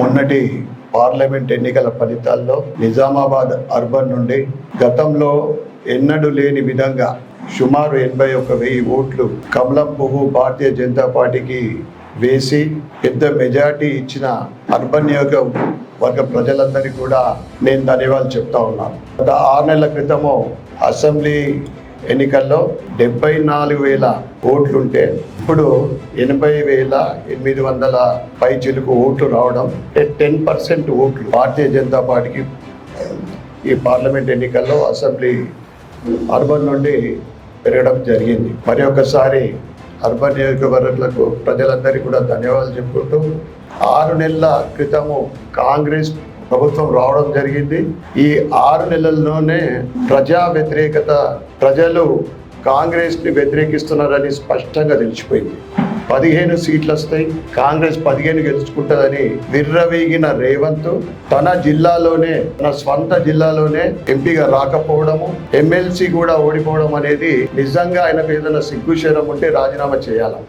మొన్నటి పార్లమెంట్ ఎన్నికల ఫలితాల్లో నిజామాబాద్ అర్బన్ నుండి గతంలో ఎన్నడూ లేని విధంగా సుమారు 81,000 ఓట్లు కమలం పువ్వు భారతీయ జనతా పార్టీకి వేసి పెద్ద మెజార్టీ ఇచ్చిన అర్బన్ నియోజకవర్గ ప్రజలందరికీ కూడా నేను ధన్యవాదాలు చెప్తా ఉన్నాను. గత 6 నెలల క్రితము అసెంబ్లీ ఎన్నికల్లో 74,000 ఓట్లుంటే ఇప్పుడు 80,800 పైచిలుకు ఓట్లు రావడం, 10% ఓట్లు భారతీయ జనతా పార్టీకి ఈ పార్లమెంట్ ఎన్నికల్లో అసెంబ్లీ అర్బన్ నుండి పెరగడం జరిగింది. మరి ఒకసారి అర్బన్ నియోజకవర్గాలకు ప్రజలందరికీ కూడా ధన్యవాదాలు చెప్పుకుంటూ 6 నెలల క్రితము కాంగ్రెస్ ప్రభుత్వం రావడం జరిగింది. ఈ 6 నెలల్లోనే ప్రజా వ్యతిరేకత, ప్రజలు కాంగ్రెస్ని వ్యతిరేకిస్తున్నారని స్పష్టంగా తెలిసిపోయింది. 15 సీట్లు వస్తాయి, కాంగ్రెస్ 15 గెలుచుకుంటుందని విర్రవీగిన రేవంత్ తన జిల్లాలోనే, తన స్వంత జిల్లాలోనే ఎంపీగా రాకపోవడము, ఎమ్మెల్సీ కూడా ఓడిపోవడం అనేది నిజంగా ఆయనకు ఏదైనా సిగ్గుశరం ఉంటే రాజీనామా చేయాలి.